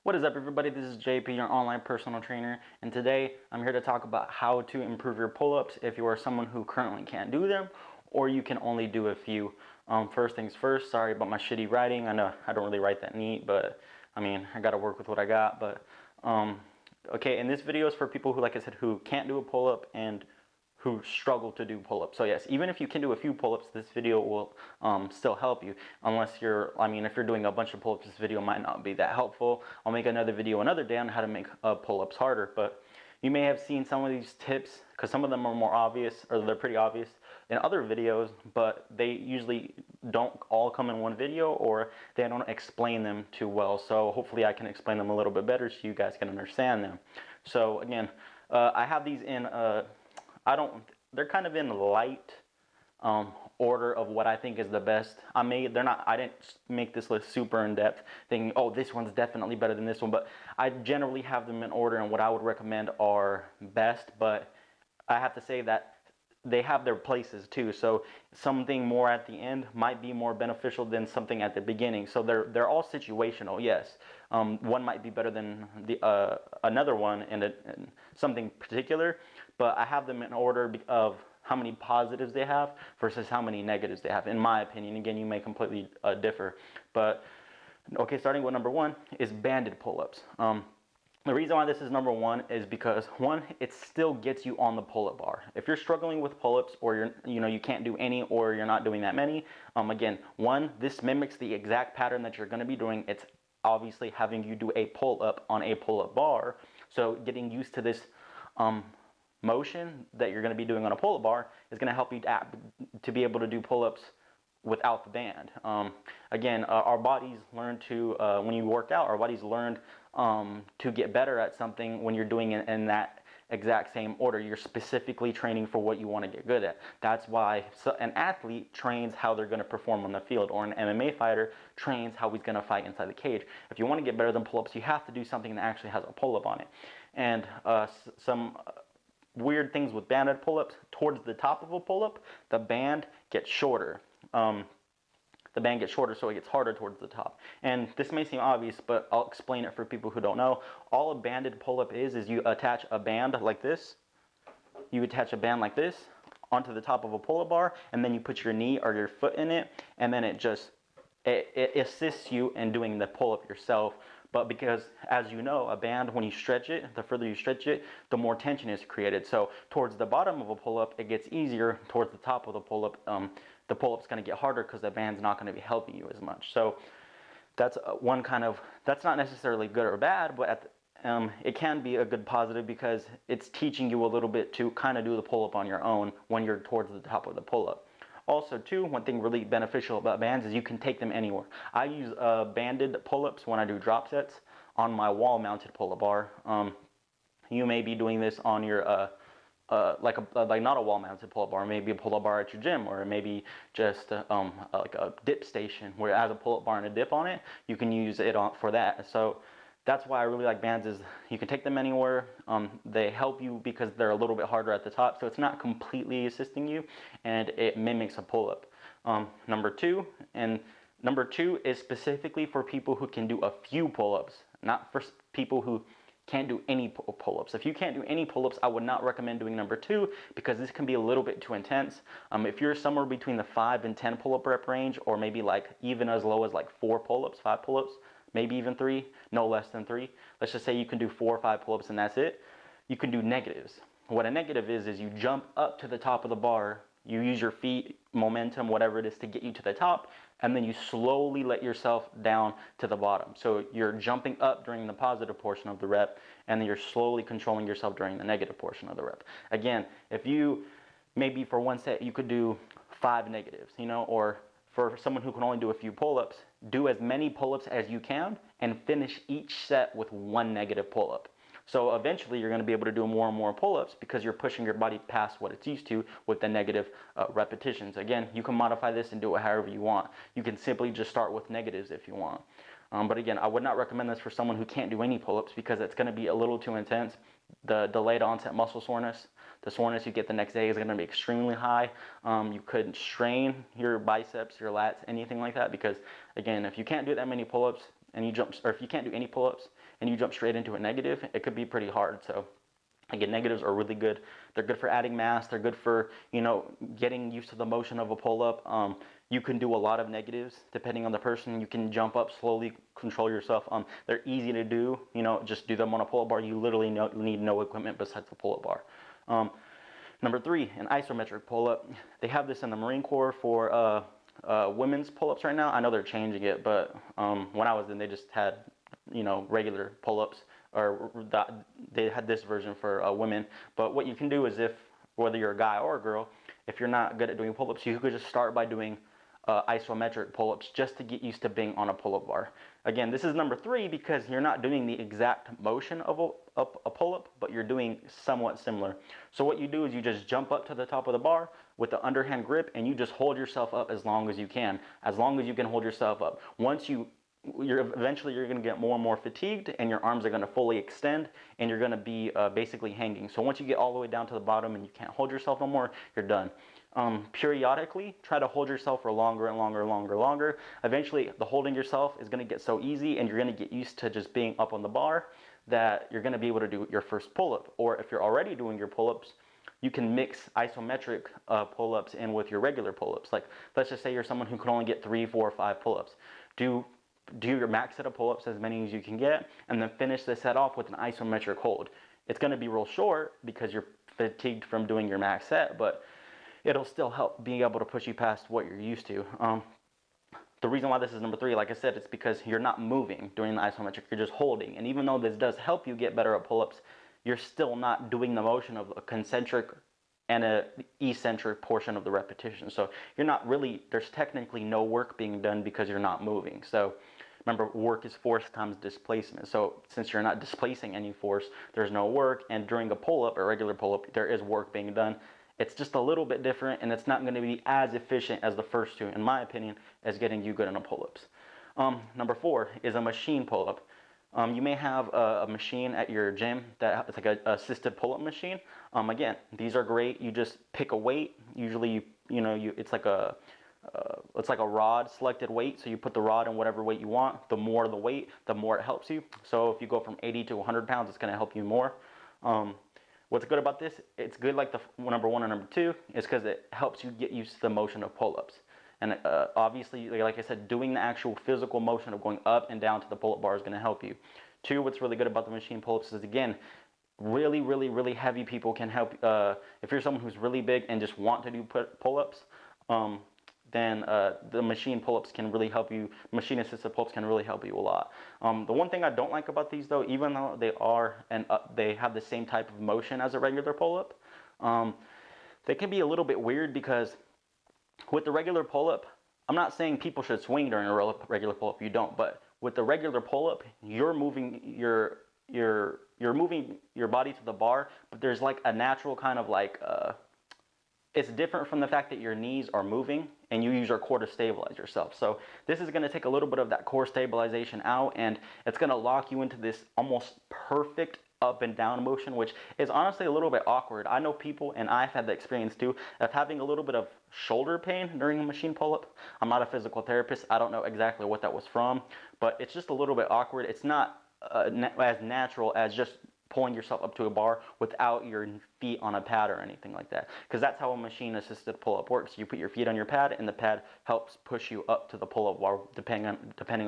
What is up, everybody? This is JP, your online personal trainer, and today I'm here to talk about how to improve your pull-ups if you are someone who currently can't do them or you can only do a few. First things first, sorry about my shitty writing. I know I don't really write that neat, but I mean, I gotta work with what I got. But okay, and this video is for people who, like I said, who can't do a pull-up and who struggle to do pull-ups. So yes, even if you can do a few pull-ups, this video will still help you. Unless you're, I mean, if you're doing a bunch of pull-ups, this video might not be that helpful. I'll make another video another day on how to make pull-ups harder. But you may have seen some of these tips, because some of them are more obvious, or they're pretty obvious in other videos, but they usually don't all come in one video, or they don't explain them too well. So hopefully I can explain them a little bit better so you guys can understand them. So again, I have these in they're kind of in light order of what I think is the best. I didn't make this list super in depth thinking, oh, this one's definitely better than this one, but I generally have them in order, and what I would recommend are best, but I have to say that they have their places too. So something more at the end might be more beneficial than something at the beginning. So they're all situational. Yes, one might be better than the another one in something particular, but I have them in order of how many positives they have versus how many negatives they have, in my opinion. Again, you may completely differ, but okay, starting with number one is banded pull-ups. The reason why this is number one is because, one, it still gets you on the pull-up bar. If you're struggling with pull-ups, or you can't do any, or you're not doing that many, again, one, this mimics the exact pattern that you're going to be doing. It's obviously having you do a pull-up on a pull-up bar. So getting used to this motion that you're going to be doing on a pull-up bar is going to help you to be able to do pull-ups without the band. Again, our bodies learn to, when you work out, our bodies learn to get better at something when you're doing it in that exact same order. You're specifically training for what you want to get good at. That's why an athlete trains how they're going to perform on the field, or an MMA fighter trains how he's going to fight inside the cage. If you want to get better than pull-ups, you have to do something that actually has a pull-up on it. And some weird things with banded pull-ups: towards the top of a pull-up, the band gets shorter. The band gets shorter, so it gets harder towards the top. And this may seem obvious, but I'll explain it for people who don't know. All a banded pull-up is you attach a band like this. You attach a band like this onto the top of a pull-up bar, and then you put your knee or your foot in it, and then it assists you in doing the pull-up yourself. But because, as you know, a band, when you stretch it, the further you stretch it, the more tension is created. So towards the bottom of a pull-up, it gets easier. Towards the top of the pull-up's going to get harder because the band's not going to be helping you as much. So that's that's not necessarily good or bad, but it can be a good positive because it's teaching you a little bit to kind of do the pull-up on your own when you're towards the top of the pull-up. Also, too, one thing really beneficial about bands is you can take them anywhere. I use banded pull-ups when I do drop sets on my wall-mounted pull-up bar. You may be doing this on your like not a wall-mounted pull-up bar, maybe a pull-up bar at your gym, or maybe just like a dip station where it has a pull-up bar and a dip on it. You can use it for that. So that's why I really like bands, is you can take them anywhere. They help you because they're a little bit harder at the top, so it's not completely assisting you, and it mimics a pull-up. Number two is specifically for people who can do a few pull-ups, not for people who can't do any pull-ups. If you can't do any pull-ups, I would not recommend doing number two, because this can be a little bit too intense. If you're somewhere between the 5 and 10 pull-up rep range, or maybe like even as low as like 4 pull-ups, 5 pull-ups, maybe even 3, no less than 3. Let's just say you can do 4 or 5 pull-ups and that's it. You can do negatives. What a negative is you jump up to the top of the bar, you use your feet, momentum, whatever it is, to get you to the top, and then you slowly let yourself down to the bottom. So you're jumping up during the positive portion of the rep, and then you're slowly controlling yourself during the negative portion of the rep. Again, if you, maybe for one set, you could do 5 negatives, or for someone who can only do a few pull-ups, do as many pull-ups as you can and finish each set with 1 negative pull-up. So eventually you're going to be able to do more and more pull-ups because you're pushing your body past what it's used to with the negative repetitions. Again, you can modify this and do it however you want. You can simply just start with negatives if you want. But again, I would not recommend this for someone who can't do any pull-ups because it's going to be a little too intense. The delayed onset muscle soreness, the soreness you get the next day, is going to be extremely high. You could strain your biceps, your lats, anything like that, because again, if you can't do that many pull-ups and you jump, or if you can't do any pull-ups and you jump straight into a negative, it could be pretty hard. So again, negatives are really good. They're good for adding mass. They're good for, getting used to the motion of a pull-up. You can do a lot of negatives depending on the person. You can jump up slowly, control yourself. They're easy to do. Just do them on a pull-up bar. You literally need no equipment besides the pull-up bar. Number 3, an isometric pull-up. They have this in the Marine Corps for women's pull-ups right now. I know they're changing it, but when I was in, they just had, regular pull-ups, or they had this version for women. But what you can do is, whether you're a guy or a girl, if you're not good at doing pull-ups, you could just start by doing isometric pull-ups just to get used to being on a pull-up bar. Again, this is number 3 because you're not doing the exact motion of a pull-up, but you're doing somewhat similar. So what you do is you just jump up to the top of the bar with the underhand grip, and you just hold yourself up as long as you can hold yourself up. Eventually you're going to get more and more fatigued, and your arms are going to fully extend, and you're going to be basically hanging. So once you get all the way down to the bottom and you can't hold yourself no more, you're done. Periodically, try to hold yourself for longer and longer. Eventually, the holding yourself is going to get so easy, and you're going to get used to just being up on the bar, that you're going to be able to do your first pull-up. Or if you're already doing your pull-ups, you can mix isometric pull-ups in with your regular pull-ups. Like, let's just say you're someone who can only get 3, 4, 5 pull-ups. Do your max set of pull-ups, as many as you can get, and then finish the set off with an isometric hold. It's going to be real short because you're fatigued from doing your max set, but it'll still help being able to push you past what you're used to. The reason why this is number 3, like I said, it's because you're not moving during the isometric, you're just holding. And even though this does help you get better at pull-ups, you're still not doing the motion of a concentric and an eccentric portion of the repetition. So you're not really, there's technically no work being done because you're not moving. So remember, work is force times displacement. So since you're not displacing any force, there's no work. And during a pull-up, a regular pull-up, there is work being done. It's just a little bit different, and it's not going to be as efficient as the first 2, in my opinion, as getting you good in a pull-ups. Number 4 is a machine pull-up. You may have a machine at your gym that it's like an assisted pull-up machine. Again, these are great. You just pick a weight. Usually, it's like a rod selected weight. So you put the rod in whatever weight you want. The more the weight, the more it helps you. So if you go from 80 to 100 pounds, it's going to help you more. What's good about this? It's good like the number 1 and number 2 is because it helps you get used to the motion of pull-ups. And obviously, like I said, doing the actual physical motion of going up and down to the pull-up bar is going to help you. 2, what's really good about the machine pull-ups is, again, really heavy people can help. If you're someone who's really big and just want to do pull-ups, then the machine pull-ups can really help you. Machine-assisted pull-ups can really help you a lot. The one thing I don't like about these, though, even though they have the same type of motion as a regular pull-up, they can be a little bit weird because with the regular pull-up, I'm not saying people should swing during a regular pull-up. You don't, but with the regular pull-up, you're moving you're moving your body to the bar, but there's like a natural kind of like it's different from the fact that your knees are moving and you use your core to stabilize yourself. So this is going to take a little bit of that core stabilization out, and it's going to lock you into this almost perfect up and down motion, which is honestly a little bit awkward. I know people, and I've had the experience too, of having a little bit of shoulder pain during a machine pull-up. I'm not a physical therapist. I don't know exactly what that was from, but it's just a little bit awkward. It's not as natural as just pulling yourself up to a bar without your feet on a pad or anything like that, because that's how a machine assisted pull-up works. You put your feet on your pad, and the pad helps push you up to the pull-up bar depending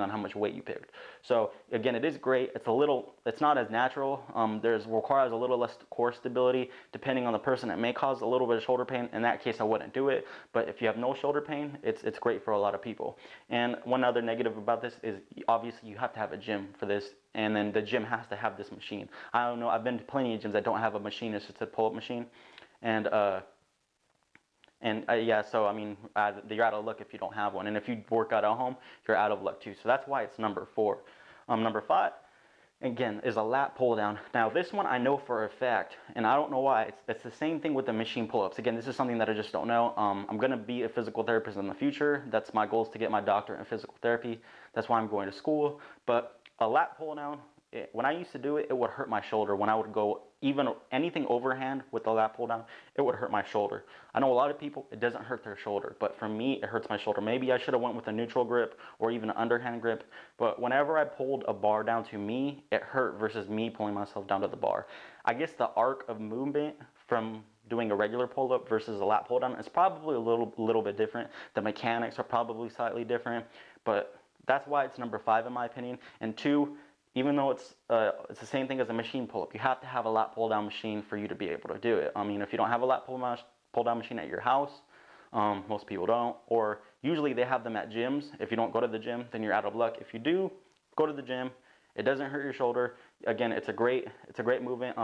on how much weight you picked. So again, it is great. It's not as natural. Requires a little less core stability. Depending on the person, it may cause a little bit of shoulder pain. In that case, I wouldn't do it. But if you have no shoulder pain, it's great for a lot of people. And one other negative about this is obviously you have to have a gym for this, and then the gym has to have this machine. I don't know, I've been to plenty of gyms that don't have a machine assisted pull-up machine, and yeah, so I mean, you're out of luck if you don't have one, and if you work out at home, you're out of luck too. So that's why it's number 4. Number 5, again, is a lat pull down. Now this one I know for a fact, and I don't know why. It's the same thing with the machine pull-ups. Again, this is something that I just don't know. I'm gonna be a physical therapist in the future. That's my goal, is to get my doctorate in physical therapy. That's why I'm going to school. But a lat pull down when I used to do it, it would hurt my shoulder. When I would go even anything overhand with the lat pull down, it would hurt my shoulder. I know a lot of people, it doesn't hurt their shoulder, but for me, it hurts my shoulder. Maybe I should have went with a neutral grip or even an underhand grip, but whenever I pulled a bar down to me, it hurt versus me pulling myself down to the bar. I guess the arc of movement from doing a regular pull-up versus a lat pull-down is probably a little bit different. The mechanics are probably slightly different, but that's why it's number 5 in my opinion. And 2, even though it's the same thing as a machine pull-up, you have to have a lat pull-down machine for you to be able to do it. I mean, if you don't have a lat pull-down machine at your house, most people don't, or usually they have them at gyms. If you don't go to the gym, then you're out of luck. If you do go to the gym, it doesn't hurt your shoulder. Again, it's a great movement.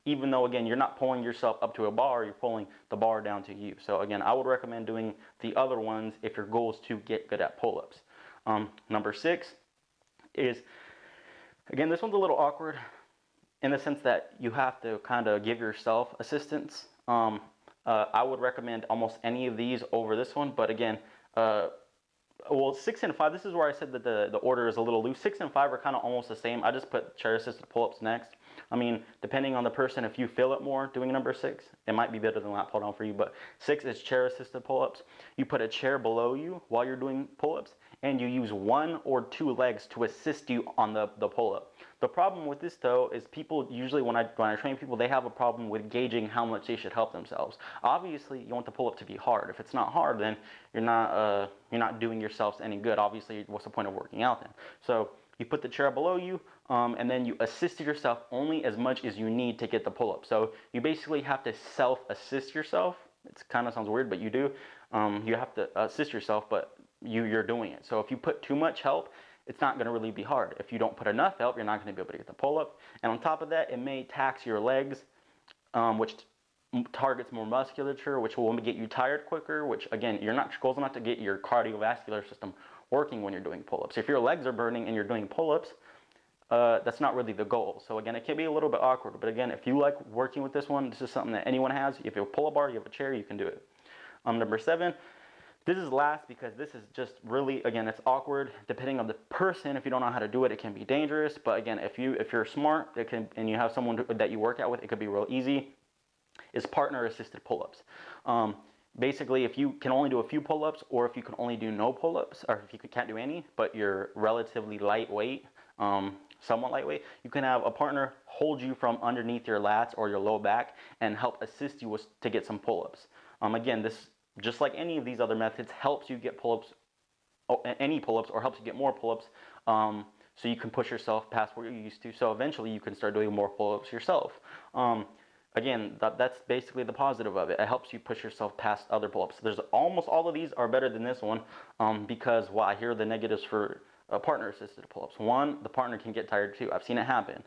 Even though, again, you're not pulling yourself up to a bar, you're pulling the bar down to you. So again, I would recommend doing the other ones if your goal is to get good at pull-ups. Number 6 is, again, this one's a little awkward in the sense that you have to kind of give yourself assistance. I would recommend almost any of these over this one, but again, well, 6 and 5, this is where I said that the order is a little loose. 6 and 5 are kind of almost the same. I just put chair assisted pull-ups next. I mean, depending on the person, if you feel it more doing number 6, it might be better than lat pull down for you, but 6 is chair assisted pull-ups. You put a chair below you while you're doing pull-ups, and you use 1 or 2 legs to assist you on the pull-up. The problem with this though is people usually, when I train people, they have a problem with gauging how much they should help themselves. Obviously, you want the pull-up to be hard. If it's not hard, then you're not doing yourselves any good. Obviously, what's the point of working out then? So you put the chair below you, and then you assist yourself only as much as you need to get the pull-up. So you basically have to self-assist yourself. It kind of sounds weird, but you do. You have to assist yourself, but you're doing it. So if you put too much help, it's not going to really be hard. If you don't put enough help, you're not going to be able to get the pull-up. And on top of that, it may tax your legs, which targets more musculature, which will get you tired quicker, which again, your goal is not to get your cardiovascular system working when you're doing pull-ups. If your legs are burning and you're doing pull-ups, that's not really the goal. So again, it can be a little bit awkward, but again, if you like working with this one, this is something that anyone has. If you have a pull-up bar, you have a chair, you can do it. Number 7, this is last because this is just really, again, it's awkward depending on the person. If you don't know how to do it, it can be dangerous. But again, if you're smart, and you have someone that you work out with, it could be real easy. Is partner assisted pull-ups. Basically, if you can only do a few pull-ups, or if you can only do no pull-ups, or if you can't do any, but you're relatively lightweight, somewhat lightweight, you can have a partner hold you from underneath your lats or your low back and help assist you to get some pull-ups. Again, this, just like any of these other methods, helps you get pull-ups, any pull-ups, or helps you get more pull-ups, so you can push yourself past where you're used to. So eventually you can start doing more pull-ups yourself. Again, that's basically the positive of it. It helps you push yourself past other pull-ups. There's almost all of these are better than this one, because I hear the negatives for partner-assisted pull-ups. 1, the partner can get tired too. I've seen it happen.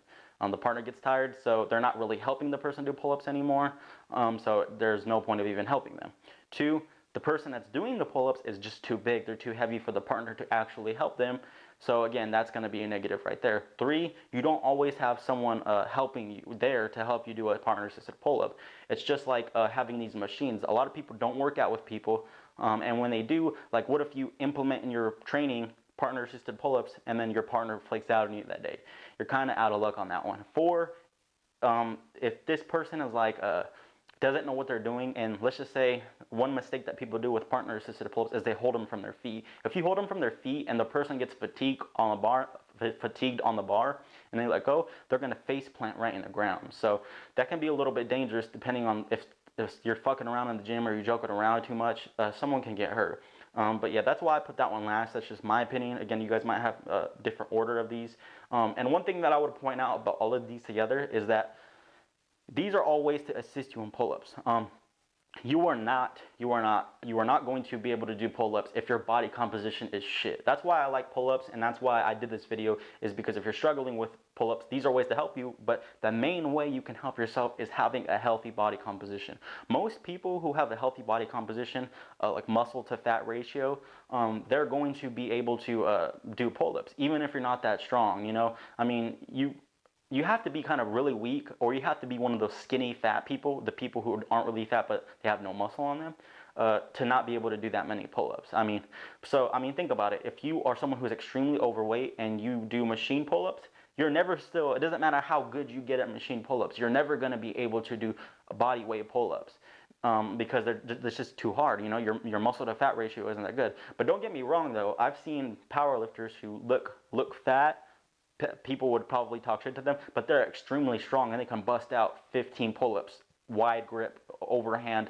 The partner gets tired, so they're not really helping the person do pull-ups anymore, so there's no point of even helping them. 2, the person that's doing the pull-ups is just too big. They're too heavy for the partner to actually help them. So again, that's going to be a negative right there. 3, you don't always have someone helping you there to help you do a partner-assisted pull-up. It's just like having these machines. A lot of people don't work out with people, and when they do, like, what if you implement in your training partner-assisted pull-ups and then your partner flakes out on you that day? You're kind of out of luck on that one. 4, if this person is like doesn't know what they're doing, and let's just say one mistake that people do with partner-assisted pull-ups is they hold them from their feet. If you hold them from their feet and the person gets fatigued on the bar and they let go, they're going to face plant right in the ground. So that can be a little bit dangerous depending on if you're fucking around in the gym or you're joking around too much. Someone can get hurt. But yeah, that's why I put that one last. That's just my opinion. Again, you guys might have a different order of these. And one thing that I would point out about all of these together is that these are all ways to assist you in pull-ups. You are not going to be able to do pull-ups if your body composition is shit. That's why I like pull-ups, and that's why I did this video, is because if you're struggling with pull-ups, these are ways to help you, but the main way you can help yourself is having a healthy body composition. Most people who have a healthy body composition, like muscle to fat ratio, they're going to be able to do pull-ups, even if you're not that strong, you know? I mean, you have to be kind of really weak, or you have to be one of those skinny fat people, the people who aren't really fat but they have no muscle on them, to not be able to do that many pull-ups. I mean, think about it. If you are someone who is extremely overweight and you do machine pull-ups, you're never still, it doesn't matter how good you get at machine pull-ups, you're never going to be able to do body weight pull-ups. Because it's just too hard. You know, your muscle to fat ratio isn't that good. But don't get me wrong though, I've seen powerlifters who look fat. People would probably talk shit to them, but they're extremely strong and they can bust out 15 pull-ups, wide grip, overhand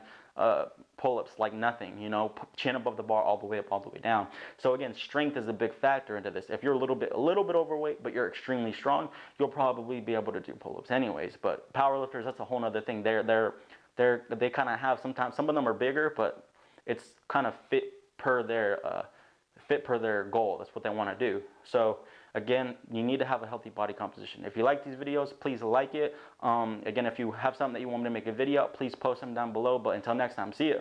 pull-ups like nothing. You know, chin above the bar all the way up, all the way down. So again, strength is a big factor into this. If you're a little bit overweight, but you're extremely strong, you'll probably be able to do pull-ups anyways. But powerlifters, that's a whole nother thing. They kind of have, sometimes some of them are bigger, but it's kind of fit per their goal. That's what they want to do. So again, you need to have a healthy body composition. If you like these videos, please like it. Again, if you have something that you want me to make a video, please post them down below. But until next time, see ya.